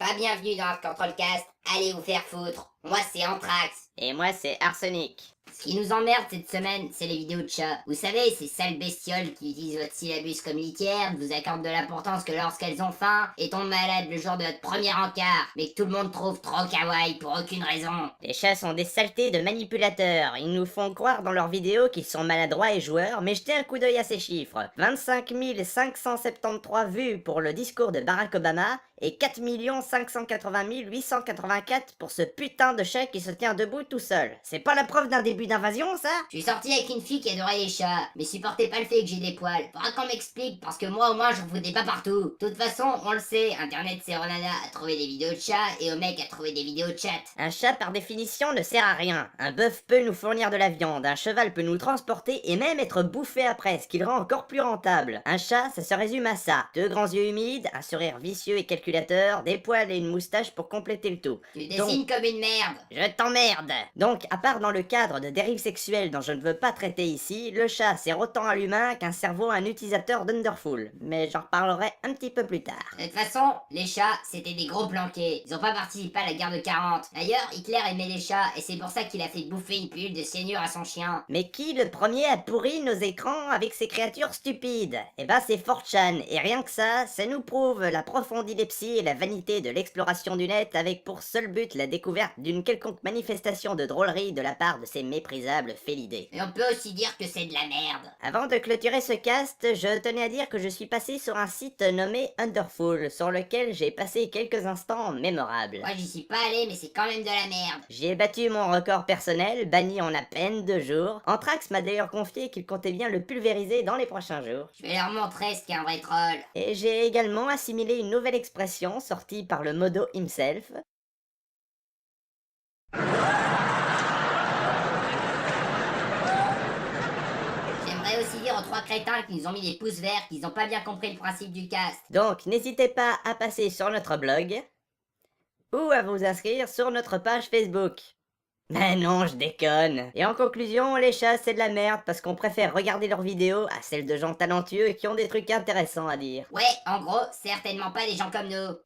Pas bienvenue dans Arc Control Cast, allez vous faire foutre. Moi c'est Anthrax. Et moi, c'est Arsenic. Ce qui nous emmerde cette semaine, c'est les vidéos de chats. Vous savez, ces sales bestioles qui utilisent votre syllabus comme litière, ne vous accordent de l'importance que lorsqu'elles ont faim et tombent malades le jour de votre premier encart, mais que tout le monde trouve trop kawaii pour aucune raison. Les chats sont des saletés de manipulateurs. Ils nous font croire dans leurs vidéos qu'ils sont maladroits et joueurs, mais jetez un coup d'œil à ces chiffres. 25 573 vues pour le discours de Barack Obama et 4 580 884 pour ce putain de chat qui se tient debout tout seul. C'est pas la preuve d'un début d'invasion, ça? Je suis sorti avec une fille qui adorait les chats, mais supportait pas le fait que j'ai des poils. Faudra qu'on m'explique, parce que moi au moins j'en foutais pas partout. De toute façon, on le sait, internet c'est Ronana à trouver des vidéos de chats et au mec à trouver des vidéos de chat. Un chat, par définition, ne sert à rien. Un bœuf peut nous fournir de la viande, un cheval peut nous transporter et même être bouffé après, ce qui le rend encore plus rentable. Un chat, ça se résume à ça. Deux grands yeux humides, un sourire vicieux et calculateur, des poils et une moustache pour compléter le tout. Tu dessines comme une merde. Je t'emmerde! Donc, à part dans le cadre de dérives sexuelles dont je ne veux pas traiter ici, le chat sert autant à l'humain qu'un cerveau à un utilisateur d'Underful. Mais j'en reparlerai un petit peu plus tard. De toute façon, les chats, c'était des gros planqués. Ils ont pas participé à la guerre de 40. D'ailleurs, Hitler aimait les chats et c'est pour ça qu'il a fait bouffer une pilule de cyanure à son chien. Mais qui le premier a pourri nos écrans avec ses créatures stupides? Eh ben c'est 4chan, et rien que ça nous prouve la profondilepsie et la vanité de l'exploration du net avec pour seul but la découverte d'une quelconque manifestation de drôlerie de la part de ces méprisables félidés. Et on peut aussi dire que c'est de la merde. Avant de clôturer ce cast, je tenais à dire que je suis passé sur un site nommé Underful, sur lequel j'ai passé quelques instants mémorables. Moi j'y suis pas allé, mais c'est quand même de la merde. J'y ai battu mon record personnel, banni en à peine 2 jours. Anthrax m'a d'ailleurs confié qu'il comptait bien le pulvériser dans les prochains jours. Je vais leur montrer ce qu'est un vrai troll. Et j'ai également assimilé une nouvelle expression sortie par le modo himself. J'aimerais aussi dire aux trois crétins qui nous ont mis des pouces verts qu'ils ont pas bien compris le principe du cast. Donc n'hésitez pas à passer sur notre blog ou à vous inscrire sur notre page Facebook. Mais non, je déconne. Et en conclusion, les chats c'est de la merde parce qu'on préfère regarder leurs vidéos à celles de gens talentueux qui ont des trucs intéressants à dire. Ouais, en gros, certainement pas des gens comme nous.